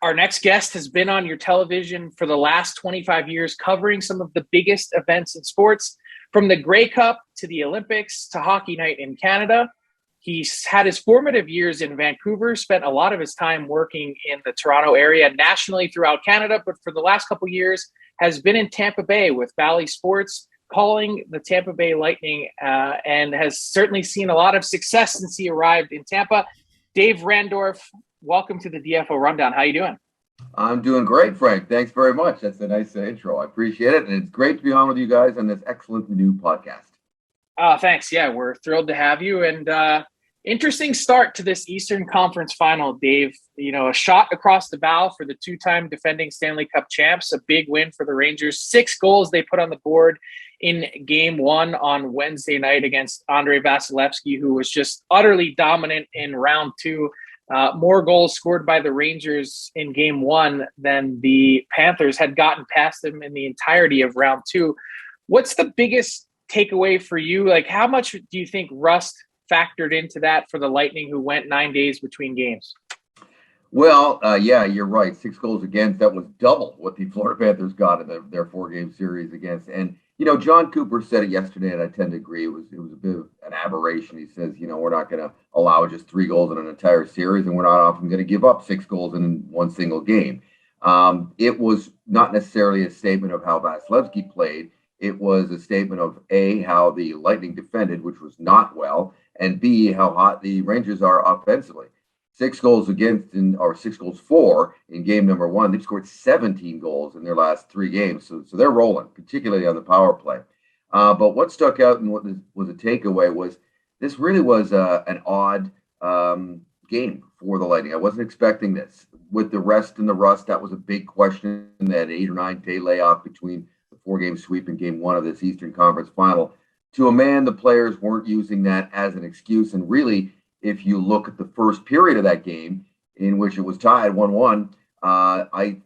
Our next guest has been on your television for the last 25 years, covering some of the biggest events in sports, from the Grey Cup to the Olympics to Hockey Night in Canada. He's had his formative years in Vancouver, spent a lot of his time working in the Toronto area, nationally throughout Canada, but for the last couple of years has been in Tampa Bay with Bally Sports, calling the Tampa Bay Lightning, and has certainly seen a lot of success since he arrived in Tampa. Dave Randorf, welcome to the DFO Rundown. How you doing? I'm doing great, Frank. Thanks very much. That's a nice intro. I appreciate it. And it's great to be on with you guys on this excellent new podcast. Thanks. Yeah, we're thrilled to have you. And interesting start to this Eastern Conference final, Dave. You know, a shot across the bow for the two-time defending Stanley Cup champs, a big win for the Rangers. 6 goals they put on the board in Game 1 on Wednesday night against Andrei Vasilevskiy, who was just utterly dominant in round 2. More goals scored by the Rangers in Game 1 than the Panthers had gotten past them in the entirety of round 2. What's the biggest takeaway for you? Like, how much do you think rust factored into that for the Lightning, who went 9 days between games? Well, yeah, you're right. 6 goals against. That was double what the Florida Panthers got in their 4-game series against. And, you know, John Cooper said it yesterday, and I tend to agree. It was a bit of an aberration. He says, you know, we're not going to allow just 3 goals in an entire series, and we're not often going to give up 6 goals in one single game. It was not necessarily a statement of how Vasilevskiy played. It was a statement of, A, how the Lightning defended, which was not well, and B, how hot the Rangers are offensively. 6 goals against, or 6 goals for in game number 1. They've scored 17 goals in their last 3 games, so they're rolling, particularly on the power play. But what stuck out and what was a takeaway was this really was an odd game for the Lightning. I wasn't expecting this. With the rest and the rust, that was a big question, that 8 or 9 day layoff between the 4-game sweep and game 1 of this Eastern Conference final. To a man, the players weren't using that as an excuse, and really, if you look at the first period of that game, in which it was tied 1-1,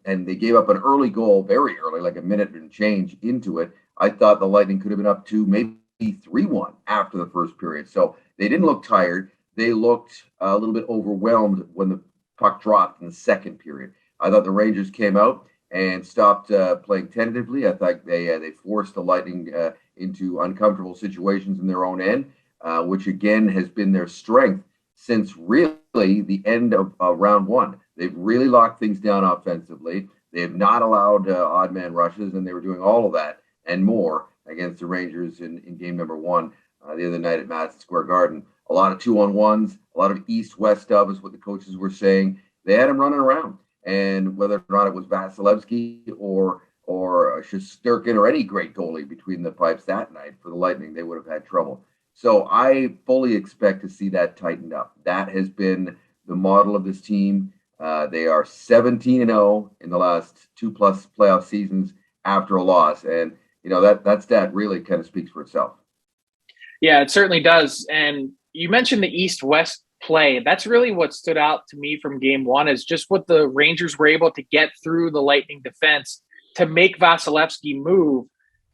and they gave up an early goal, very early, like a minute and change into it. I thought the Lightning could have been up to maybe 3-1 after the first period. So they didn't look tired. They looked a little bit overwhelmed when the puck dropped in the second period. I thought the Rangers came out and stopped playing tentatively. I thought they forced the Lightning into uncomfortable situations in their own end, which again has been their strength since really the end of round 1. They've really locked things down offensively. They have not allowed odd man rushes, and they were doing all of that and more against the Rangers in game number 1 the other night at Madison Square Garden. A lot of 2-on-1s, a lot of east-west stuff is what the coaches were saying. They had him running around, and whether or not it was Vasilevskiy or Shesterkin or any great goalie between the pipes that night for the Lightning, they would have had trouble. So I fully expect to see that tightened up. That has been the model of this team. They are 17-0 in the last 2+ playoff seasons after a loss. And, you know, that stat really kind of speaks for itself. Yeah, it certainly does. And you mentioned the East-West play. That's really what stood out to me from game 1, is just what the Rangers were able to get through the Lightning defense to make Vasilevskiy move.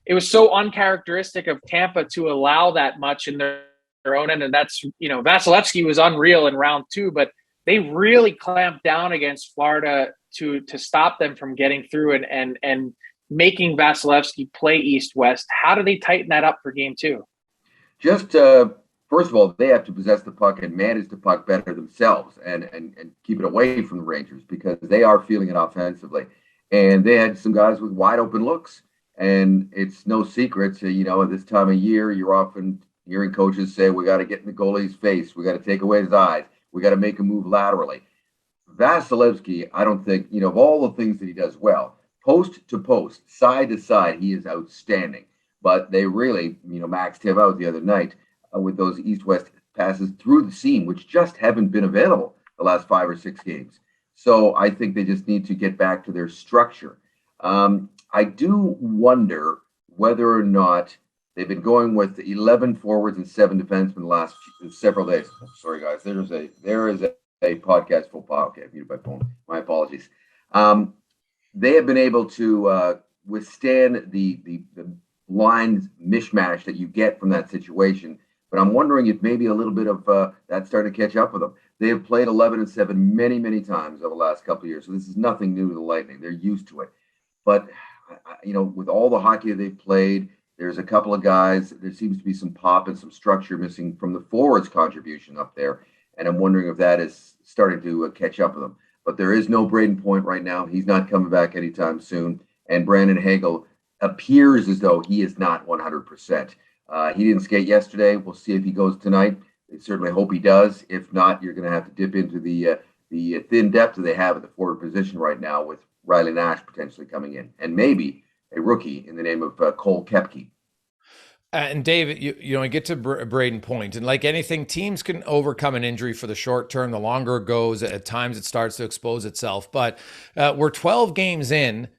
It was so uncharacteristic of Tampa to allow that much in their own end. And that's, you know, Vasilevskiy was unreal in round 2, but they really clamped down against Florida to stop them from getting through and making Vasilevskiy play east-west. How do they tighten that up for game 2? Just, first of all, they have to possess the puck and manage the puck better themselves and keep it away from the Rangers, because they are feeling it offensively. And they had some guys with wide open looks. And it's no secret, you know, at this time of year, you're often hearing coaches say, we got to get in the goalie's face. We got to take away his eyes. We got to make him move laterally. Vasilevskiy, I don't think, you know, of all the things that he does well, post to post, side to side, he is outstanding. But they really, you know, maxed him out the other night with those east-west passes through the seam, which just haven't been available the last 5 or 6 games. So I think they just need to get back to their structure. I do wonder whether or not they've been going with 11 forwards and 7 defensemen the last several days. Sorry, guys. There is a podcast full podcast. Muted my phone. My apologies. They have been able to withstand the line mishmash that you get from that situation. But I'm wondering if maybe a little bit of that's starting to catch up with them. they have played 11-7 many, many times over the last couple of years. So this is nothing new to the Lightning. They're used to it. But, with all the hockey that they've played, there's a couple of guys. There seems to be some pop and some structure missing from the forwards' contribution up there. And I'm wondering if that is starting to catch up with them. But there is no Braden Point right now. He's not coming back anytime soon. And Brandon Hagel appears as though he is not 100%. He didn't skate yesterday. We'll see if he goes tonight. I certainly hope he does. If not, you're going to have to dip into the thin depth that they have at the forward position right now with Riley Nash potentially coming in. And maybe a rookie in the name of Cole Koepke. And David, you get to Braden Point, and like anything, teams can overcome an injury for the short term. The longer it goes, at times it starts to expose itself. But we're 12 games in.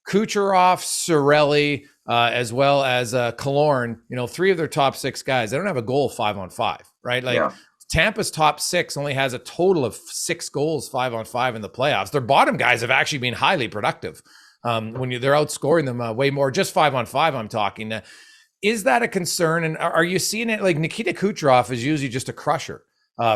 Kucherov, Cirelli, as well as Killorn, three of their top six guys, they don't have a goal 5-on-5, right? Tampa's top six only has a total of 6 goals 5-on-5 in the playoffs. Their bottom guys have actually been highly productive. When they're outscoring them way more, just 5-on-5, I'm talking. Is that a concern? And are you seeing it? Like Nikita Kucherov is usually just a crusher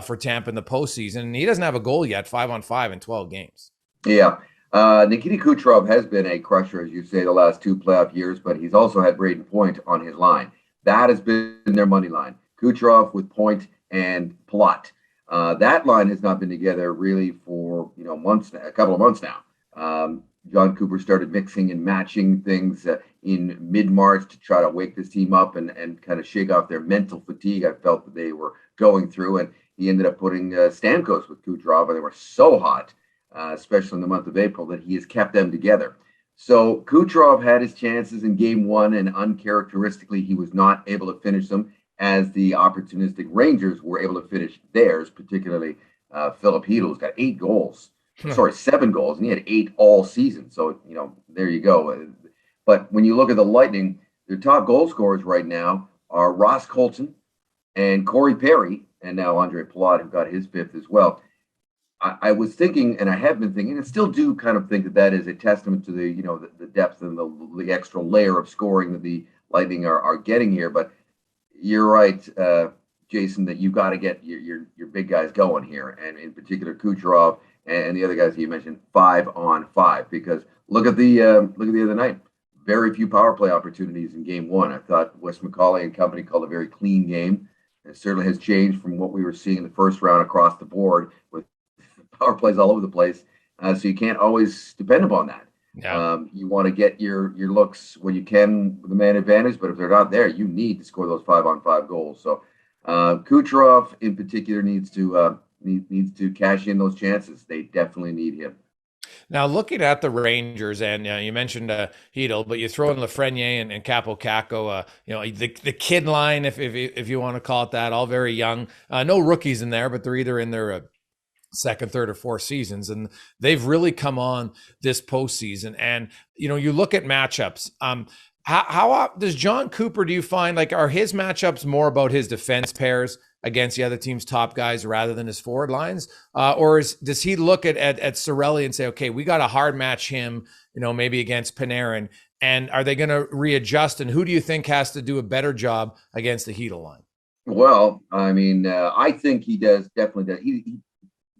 for Tampa in the postseason, and he doesn't have a goal yet, 5-on-5 in 12 games. Yeah. Nikita Kucherov has been a crusher, as you say, the last 2 playoff years, but he's also had Braden Point on his line. That has been their money line. Kucherov with Point and Palat. That line has not been together really for months, a couple of months now. John Cooper started mixing and matching things in mid-March to try to wake this team up and kind of shake off their mental fatigue I felt that they were going through. And he ended up putting Stamkos with Kucherov, and they were so hot, especially in the month of April, that he has kept them together. So Kucherov had his chances in game 1, and uncharacteristically, he was not able to finish them as the opportunistic Rangers were able to finish theirs, particularly Philip Hedl's got 8 goals. 7 goals, and he had 8 all season. So, there you go. But when you look at the Lightning, their top goal scorers right now are Ross Colton and Corey Perry, and now Andre Palat, who got his 5th as well. I was thinking, and I have been thinking, and still do kind of think that is a testament to the depth and the extra layer of scoring that the Lightning are getting here. But you're right, Jason, that you got to get your big guys going here, and in particular Kucherov and the other guys that you mentioned, 5-on-5. Because look at the other night, very few power play opportunities in game 1. I thought Wes McCauley and company called a very clean game. It certainly has changed from what we were seeing in the first round across the board with power plays all over the place. So you can't always depend upon that. Yeah. You want to get your looks when you can with the man advantage, but if they're not there, you need to score those 5-on-5 goals. So Kucherov in particular needs to cash in those chances. They definitely need him. Now, looking at the Rangers, and you mentioned Hedl, but you throw in Lafreniere and Capo Caco, the kid line, if you want to call it that, all very young. No rookies in there, but they're either in their second, third, or fourth seasons, and they've really come on this postseason. And you look at matchups. How does John Cooper, do you find, are his matchups more about his defense pairs against the other team's top guys rather than his forward lines? Or does he look at Cirelli and say, okay, we got to hard match him, maybe against Panarin, and are they going to readjust? And who do you think has to do a better job against the Hedl line? Well, I think he definitely does.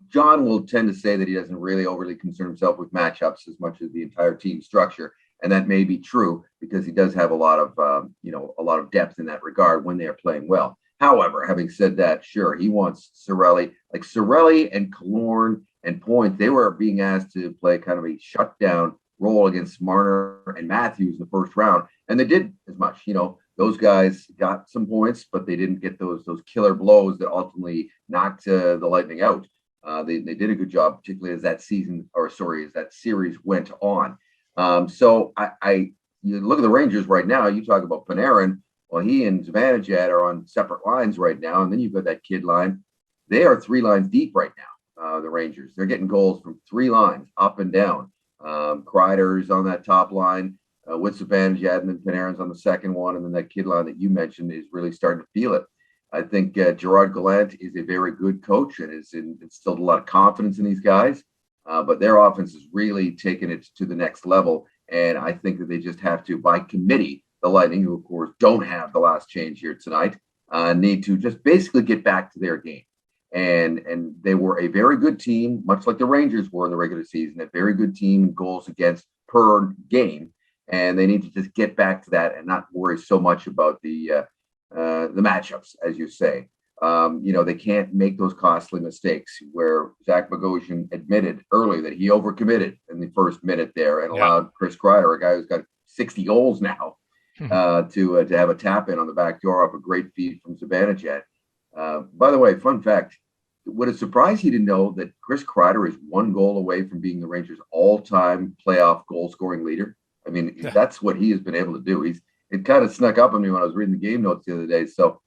John will tend to say that he doesn't really overly concern himself with matchups as much as the entire team structure. And that may be true because he does have a lot of depth in that regard when they are playing well. However, having said that, sure, he wants Cirelli. Like Cirelli and Killorn and Point, they were being asked to play kind of a shutdown role against Marner and Matthews in the first round, and they did as much. Those guys got some points, but they didn't get those killer blows that ultimately knocked the Lightning out. They did a good job, particularly as that series went on. So you look at the Rangers right now. You talk about Panarin. Well, he and Zibanejad are on separate lines right now, and then you've got that kid line. They are 3 lines deep right now. The Rangers, they're getting goals from 3 lines up and down. Kreider's on that top line with Zibanejad, and then Panarin's on the second one, and then that kid line that you mentioned is really starting to feel it. I think Gerard Gallant is a very good coach and has instilled a lot of confidence in these guys. But their offense has really taken it to the next level. And I think that they just have to, by committee, the Lightning, who, of course, don't have the last change here tonight, need to just basically get back to their game. And they were a very good team, much like the Rangers were in the regular season, a very good team in goals against per game. And they need to just get back to that and not worry so much about the matchups, as you say. They can't make those costly mistakes where Zach Bogosian admitted early that he overcommitted in the first minute there and allowed Chris Kreider, a guy who's got 60 goals now, to have a tap in on the back door off a great feed from Zibanejad. By the way, fun fact, would it surprise you to know that Chris Kreider is one goal away from being the Rangers' all-time playoff goal-scoring leader? I mean, that's what he has been able to do. It kind of snuck up on me when I was reading the game notes the other day, so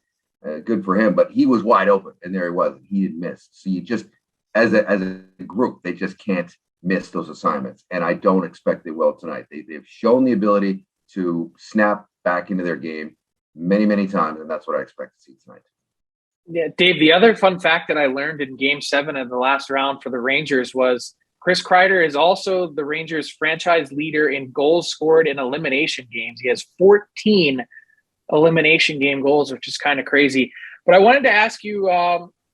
good for him. But he was wide open, and there he was. He had missed. So you just, as a group, they just can't miss those assignments, and I don't expect they will tonight. They've shown the ability to snap back into their game many, many times, and that's what I expect to see tonight. Yeah, Dave, the other fun fact that I learned in Game 7 of the last round for the Rangers was Chris Kreider is also the Rangers' franchise leader in goals scored in elimination games. He has 14 elimination game goals, which is kind of crazy. But I wanted to ask you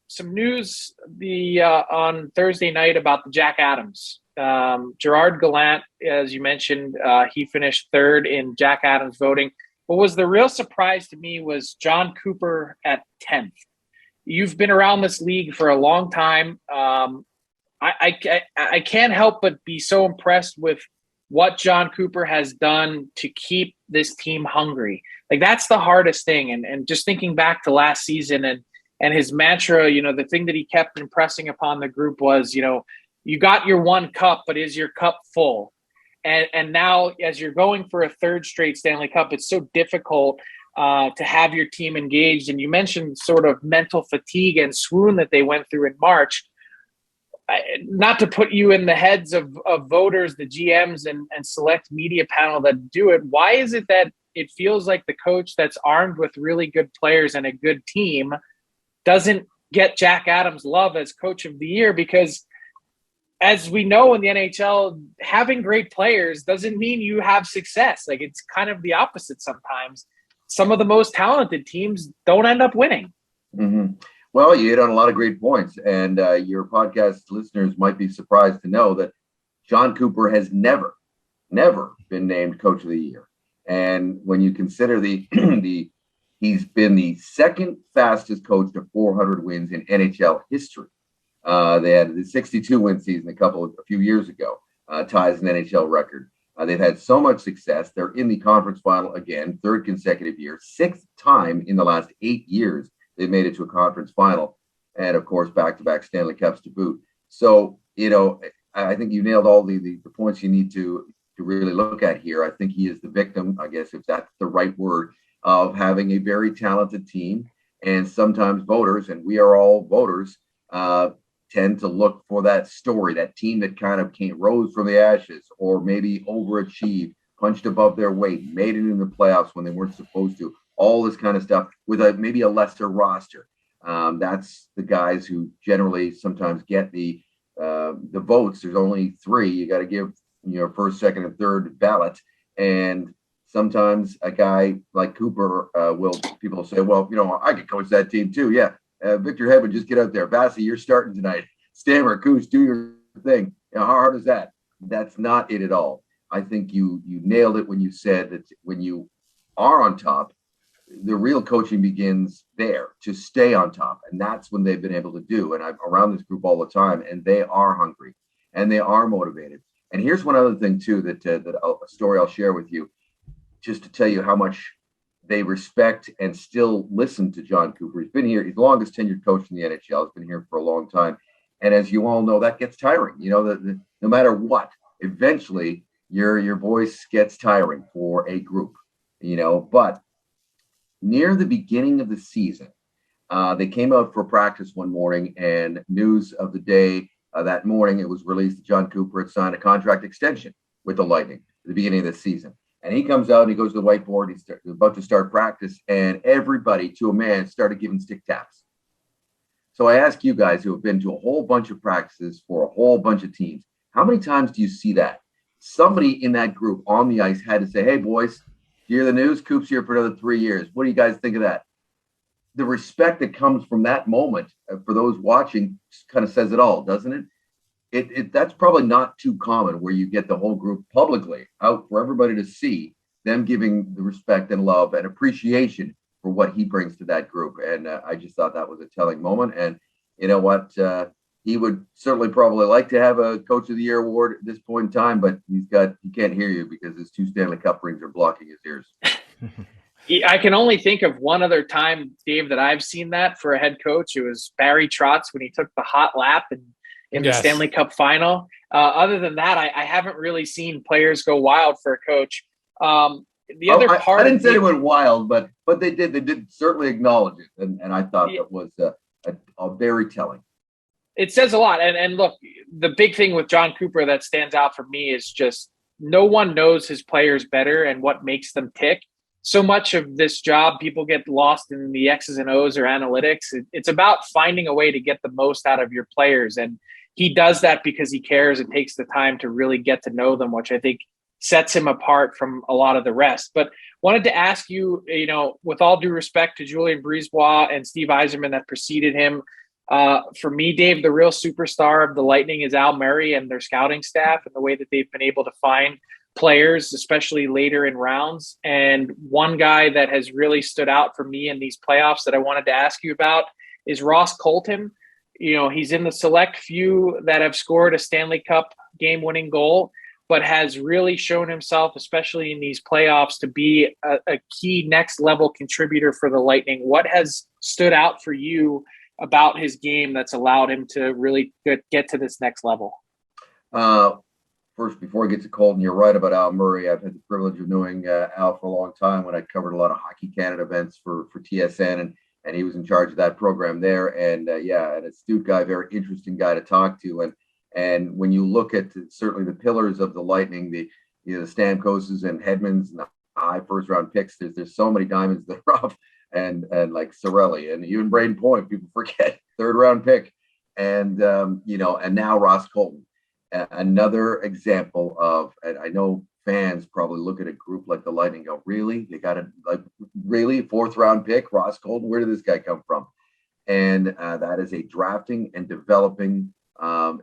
some news on Thursday night about the Jack Adams. Gerard Gallant, as you mentioned, he finished third in Jack Adams voting. What was the real surprise to me was John Cooper at 10th. You've been around this league for a long time. I can't help but be so impressed with what John Cooper has done to keep this team hungry. Like, that's the hardest thing. And just thinking back to last season and his mantra, the thing that he kept impressing upon the group was, you got your one cup, but is your cup full? And now as you're going for a third straight Stanley Cup, it's so difficult to have your team engaged. And you mentioned sort of mental fatigue and swoon that they went through in March. Not to put you in the heads of voters, the GMs and select media panel that do it, why is it that it feels like the coach that's armed with really good players and a good team doesn't get Jack Adams love as coach of the year? Because as we know in the NHL, having great players doesn't mean you have success. Like, it's kind of the opposite sometimes. Some of the most talented teams don't end up winning. Mm-hmm. Well, you hit on a lot of great points, and your podcast listeners might be surprised to know that John Cooper has never been named Coach of the Year. And when you consider he's been the second fastest coach to 400 wins in NHL history. They had the 62-win season a few years ago, ties an NHL record. They've had so much success. They're in the conference final again, third consecutive year, sixth time in the last 8 years. They made it to a conference final, and of course, back-to-back Stanley Cups to boot. So, I think you nailed all the points you need to really look at here. I think he is the victim, I guess, if that's the right word, of having a very talented team. And sometimes voters, and we are all voters, tend to look for that story, that team that kind of rose from the ashes, or maybe overachieved, punched above their weight, made it in the playoffs when they weren't supposed to. All this kind of stuff with maybe a lesser roster. That's the guys who generally sometimes get the votes. There's only three. You got to give first, second, and third ballot. And sometimes a guy like Cooper people say, well, I could coach that team too. Yeah. Victor Hedman, just get out there. Vasi, you're starting tonight. Stammer, Coos, do your thing. How hard is that? That's not it at all. I think you nailed it when you said that when you are on top, the real coaching begins there, to stay on top. And that's when they've been able to do. And I'm around this group all the time, and they are hungry and they are motivated. And here's one other thing too, that a story I'll share with you, just to tell you how much they respect and still listen to John Cooper. He's been here. He's the longest tenured coach in the NHL. He's been here for a long time. And as you all know, that gets tiring. No matter what, eventually your voice gets tiring for a group, but near the beginning of the season, they came out for practice one morning, and news of the day that morning, it was released that John Cooper had signed a contract extension with the Lightning at the beginning of the season. And he comes out and he goes to the whiteboard. He's about to start practice, and everybody, to a man, started giving stick taps. So I ask you guys who have been to a whole bunch of practices for a whole bunch of teams, how many times do you see that? Somebody in that group on the ice had to say, hey, boys, you hear the news? Coop's here for another 3 years. What do you guys think of that? the respect that comes from that moment for those watching kind of says it all, doesn't it? That's probably not too common where you get the whole group publicly out for everybody to see them giving the respect and love and appreciation for what he brings to that group. And I just thought that was a telling moment. And you know what? He would certainly probably like to have a Coach of the Year award at this point in time, but he can't hear you because his 2 Stanley Cup rings are blocking his ears. I can only think of one other time, Dave, that I've seen that for a head coach. It was Barry Trotz when he took the hot lap in the Stanley Cup final. Other than that, I haven't really seen players go wild for a coach. The other part, I didn't say it went wild, but they did certainly acknowledge it, and I thought that was a very telling. It says a lot. And look, the big thing with John Cooper that stands out for me is just no one knows his players better and what makes them tick. So much of this job, people get lost in the X's and O's or analytics. It's about finding a way to get the most out of your players. And he does that because he cares and takes the time to really get to know them, which I think sets him apart from a lot of the rest. But wanted to ask you, with all due respect to Julien Brisebois and Steve Yzerman that preceded him, for me, Dave, the real superstar of the Lightning is Al Murray and their scouting staff and the way that they've been able to find players, especially later in rounds. And one guy that has really stood out for me in these playoffs that I wanted to ask you about is Ross Colton. He's in the select few that have scored a Stanley Cup game-winning goal, but has really shown himself, especially in these playoffs, to be a key next-level contributor for the Lightning. What has stood out for you about his game that's allowed him to really get to this next level? First, before I get to Colton, you're right about Al Murray. I've had the privilege of knowing Al for a long time when I covered a lot of Hockey Canada events for TSN, and he was in charge of that program there. And an astute guy, very interesting guy to talk to. And when you look at certainly the pillars of the Lightning, the Stamkoses and Hedmans and the high first-round picks, there's so many diamonds that are off. And like Cirelli and even Braden Point, people forget, 3rd-round pick. And and now Ross Colton. Another example of, and I know fans probably look at a group like the Lightning and go, really? They got really 4th-round pick, Ross Colton? Where did this guy come from? And that is a drafting and developing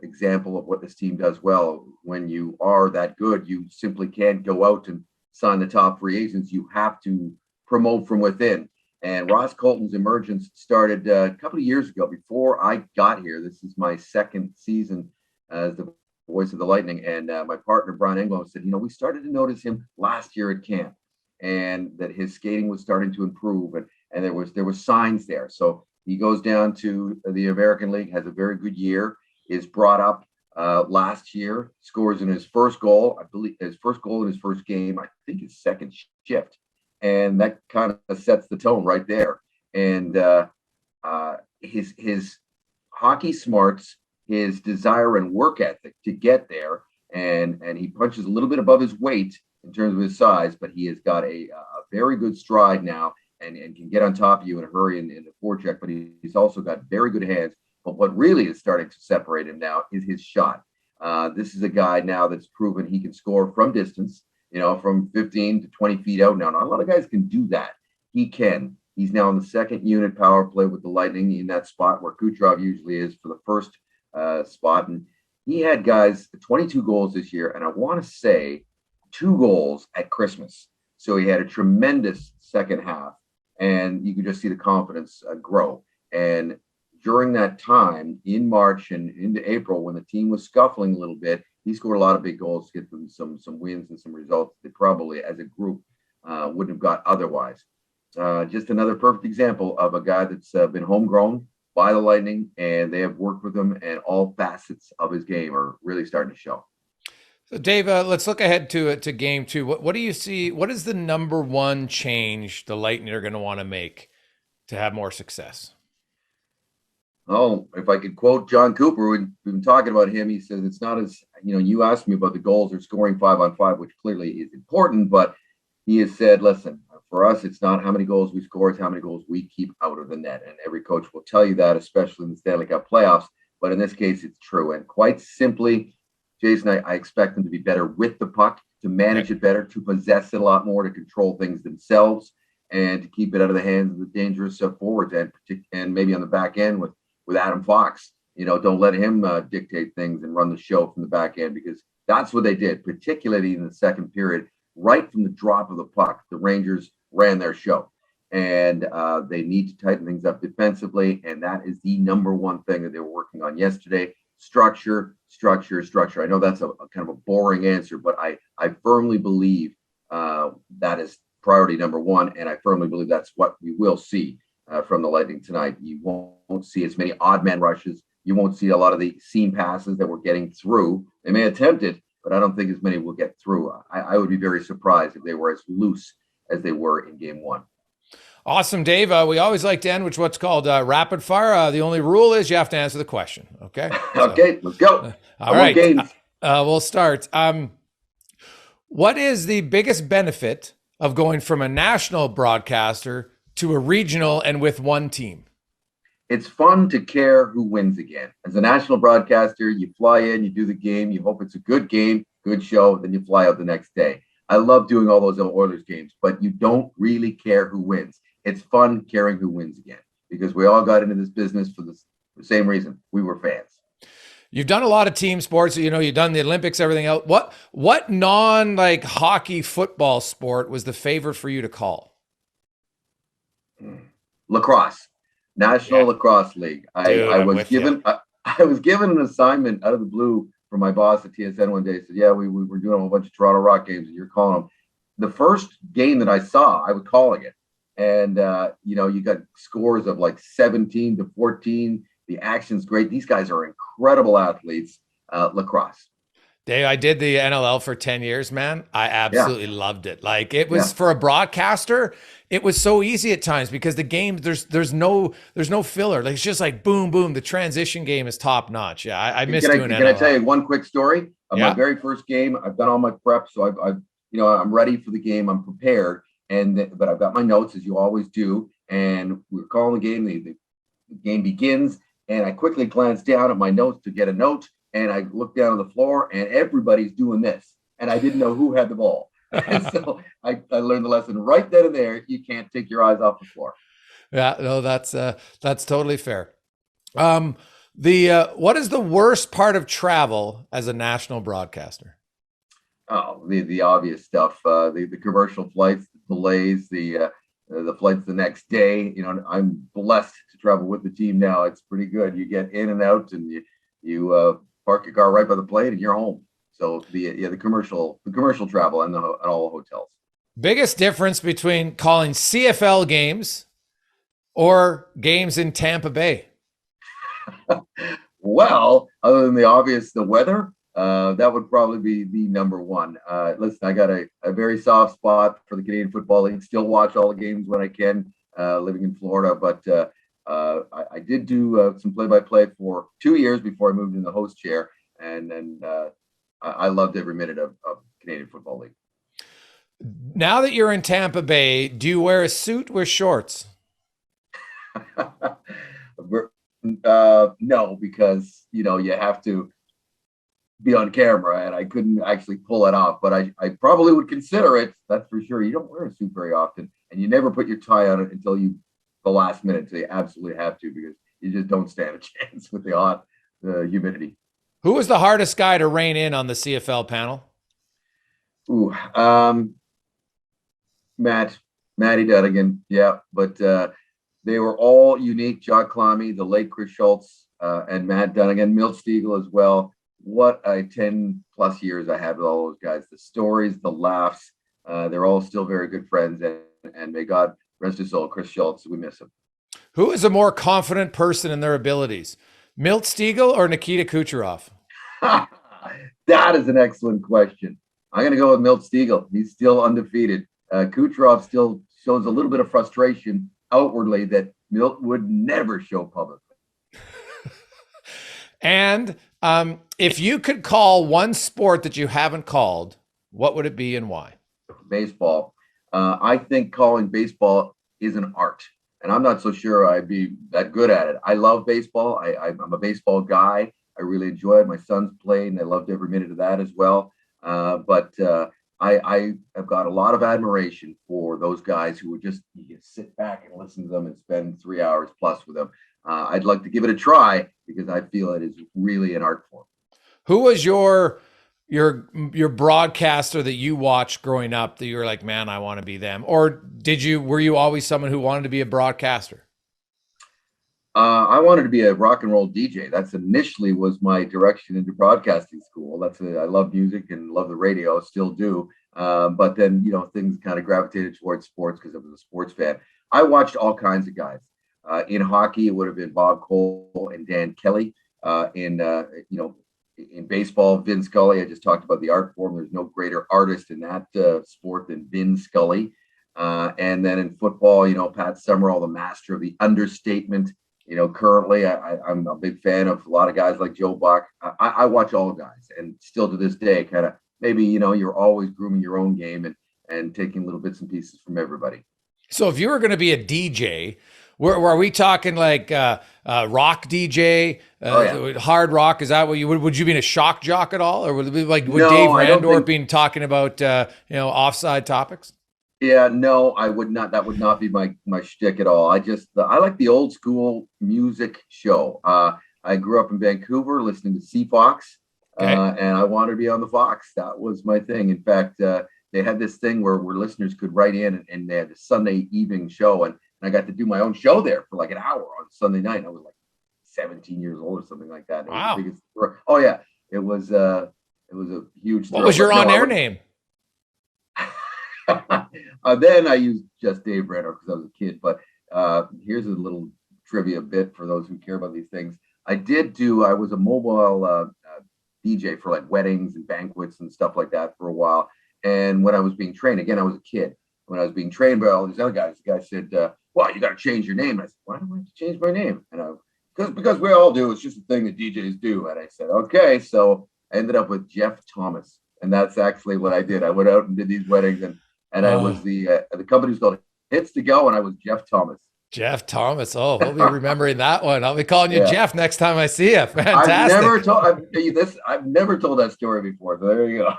example of what this team does well. When you are that good, you simply can't go out and sign the top free agents. You have to promote from within. And Ross Colton's emergence started a couple of years ago before I got here. This is my 2nd season as the voice of the Lightning. And my partner, Brian Englo, said, we started to notice him last year at camp and that his skating was starting to improve. And there was signs there. So he goes down to the American League, has a very good year, is brought up last year, scores in his first goal, I believe his first goal in his first game, I think his 2nd shift. And that kind of sets the tone right there. And his hockey smarts, his desire and work ethic to get there, and he punches a little bit above his weight in terms of his size, but he has got a very good stride now and can get on top of you in a hurry in the forecheck, but he's also got very good hands. But what really is starting to separate him now is his shot. This is a guy now that's proven he can score from distance, from 15 to 20 feet out now. Not a lot of guys can do that. He can. He's now in the 2nd unit power play with the Lightning in that spot where Kucherov usually is for the first spot. And he had guys 22 goals this year, and I want to say 2 goals at Christmas. So he had a tremendous second half, and you could just see the confidence grow. And during that time in March and into April, when the team was scuffling a little bit, he scored a lot of big goals to get them some wins and some results that probably as a group wouldn't have got otherwise. Just another perfect example of a guy that's been homegrown by the Lightning, and they have worked with him, and all facets of his game are really starting to show. So Dave, let's look ahead to game 2. What do you see? What is the number one change the Lightning are going to want to make to have more success? Oh, if I could quote John Cooper, we've been talking about him. He says it's not as, you asked me about the goals or scoring 5-on-5, which clearly is important, but he has said, listen, for us, it's not how many goals we score, it's how many goals we keep out of the net. And every coach will tell you that, especially in the Stanley Cup playoffs. But in this case, it's true. And quite simply, Jason, I expect them to be better with the puck, to manage it better, to possess it a lot more, to control things themselves. and to keep it out of the hands of the dangerous forwards and maybe on the back end with Adam Fox. Don't let him dictate things and run the show from the back end, because that's what they did, particularly in the second period. Right from the drop of the puck, the Rangers ran their show, and they need to tighten things up defensively, and that is the number one thing that they were working on yesterday. Structure. I know that's a kind of a boring answer, but I firmly believe that is priority number one, and I firmly believe that's what we will see from the Lightning tonight. You won't see as many odd man rushes. You won't see a lot of the seam passes that we're getting through. They may attempt it, but I don't think as many will get through. I would be very surprised if they were as loose as they were in game one. Awesome, Dave. We always like to end with what's called rapid fire. The only rule is you have to answer the question. Okay. Okay, let's go. All right. We'll start. What is the biggest benefit of going from a national broadcaster to a regional and with one team? It's fun to care who wins again. As a national broadcaster, you fly in, you do the game, you hope it's a good game, good show, then you fly out the next day. I love doing all those Oilers games, but you don't really care who wins. It's fun caring who wins again, because we all got into this business for the same reason. We were fans. You've done a lot of team sports. You've done the Olympics, everything else. What non hockey football sport was the favorite for you to call? Lacrosse. National Lacrosse League. I was given an assignment out of the blue from my boss at TSN one day. He said, "Yeah, we were doing a whole bunch of Toronto Rock games, and you're calling them." The first game that I saw, I was calling it, and you got scores of like 17-14. The action's great. These guys are incredible athletes. Lacrosse. Dave, I did the NLL for 10 years, man. I absolutely loved it. Like, it was for a broadcaster, it was so easy at times because the game, there's no filler. Like, it's just like boom, boom. The transition game is top notch. Yeah, I miss doing NLL. Can I tell you one quick story? My very first game, I've done all my prep, so I'm ready for the game. I'm prepared, but I've got my notes, as you always do. And we're calling the game. The game begins, and I quickly glance down at my notes to get a note. And I look down on the floor, and everybody's doing this. And I didn't know who had the ball. And so I learned the lesson right then and there. You can't take your eyes off the floor. Yeah, no, that's totally fair. What is the worst part of travel as a national broadcaster? Oh, the obvious stuff. The commercial flights, the delays, the flights the next day. I'm blessed to travel with the team now. It's pretty good. You get in and out, and you park your car right by the plane and you're home. So the commercial travel and all hotels. Biggest difference between calling CFL games or games in Tampa Bay? Well, other than the obvious, the weather, that would probably be the number one. Listen, I got a very soft spot for the Canadian Football League. Still watch all the games when I can, living in Florida, but I did do some play-by-play for 2 years before I moved in the host chair, and then I loved every minute of Canadian Football League. Now that you're in Tampa Bay, do you wear a suit or shorts? No, because you have to be on camera, and I couldn't actually pull it off. But I probably would consider it. That's for sure. You don't wear a suit very often, and you never put your tie on it until the last minute. So you absolutely have to, because you just don't stand a chance with the humidity. Who was the hardest guy to rein in on the CFL panel? Matty Dunigan. Yeah, but they were all unique. Jock Clammy, the late Chris Schultz, and Matt Dunigan, Milt Stegall as well. What a 10 plus years I had with all those guys. The stories, the laughs, they're all still very good friends, and may God rest his soul, Chris Schultz. We miss him. Who is a more confident person in their abilities, Milt Stegall or Nikita Kucherov? That is an excellent question. I'm going to go with Milt Stegall. He's still undefeated. Kucherov still shows a little bit of frustration outwardly that Milt would never show publicly. And if you could call one sport that you haven't called, what would it be and why? Baseball. I think calling baseball is an art, and I'm not so sure I'd be that good at it. I love baseball. I'm a baseball guy. I really enjoy it. My sons played, and I loved every minute of that as well. But I have got a lot of admiration for those guys who would just, you can sit back and listen to them and spend 3 hours plus with them. I'd like to give it a try because I feel it is really an art form. Who was your broadcaster that you watched growing up that you were like, man, I want to be them? Or were you always someone who wanted to be a broadcaster? I wanted to be a rock and roll DJ. That's initially was my direction into broadcasting school. I love music and love the radio, still do. But then, things kind of gravitated towards sports because I was a sports fan. I watched all kinds of guys. In hockey, it would have been Bob Cole and Dan Kelly. In baseball, Vin Scully. I just talked about the art form. There's no greater artist in that sport than Vin Scully. And then in football, Pat Summerall, the master of the understatement. Currently, I'm a big fan of a lot of guys like Joe Buck. I watch all guys, and still to this day, kind of maybe, you're always grooming your own game and taking little bits and pieces from everybody. So if you were going to be a DJ, were we talking like rock DJ, hard rock? Is that what you would you be in a shock jock at all? Or would it be like No, Dave Randorf being talking about, offside topics? Yeah, no, I would not. That would not be my shtick at all. I like the old school music show. I grew up in Vancouver listening to C Fox, and I wanted to be on the Fox. That was my thing. In fact, they had this thing where listeners could write in, and they had a Sunday evening show, and I got to do my own show there for like an hour on Sunday night. I was like 17 years old or something like that. Wow. Oh yeah, it was a huge. What was your on-air name? Then I used just Dave Randorf because I was a kid. But here's a little trivia bit for those who care about these things. I was a mobile DJ for like weddings and banquets and stuff like that for a while. And when I was being trained, again, I was a kid. When I was being trained by all these other guys, the guy said, well, you got to change your name. And I said, why do I have to change my name? And because we all do. It's just a thing that DJs do. And I said, okay. So I ended up with Jeff Thomas. And that's actually what I did. I went out and did these weddings, and I was the company was called Hits to Go, and I was Jeff Thomas. Jeff Thomas. Oh, we'll be remembering that one. I'll be calling you Jeff next time I see you. Fantastic. I've never told that story before. So there you go.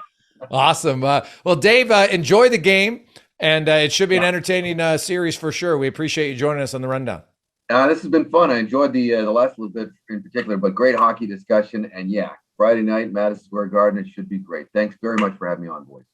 Awesome. Well, Dave, enjoy the game, and it should be an entertaining series for sure. We appreciate you joining us on the rundown. This has been fun. I enjoyed the last little bit in particular, but great hockey discussion. And Friday night, Madison Square Garden. It should be great. Thanks very much for having me on, boys.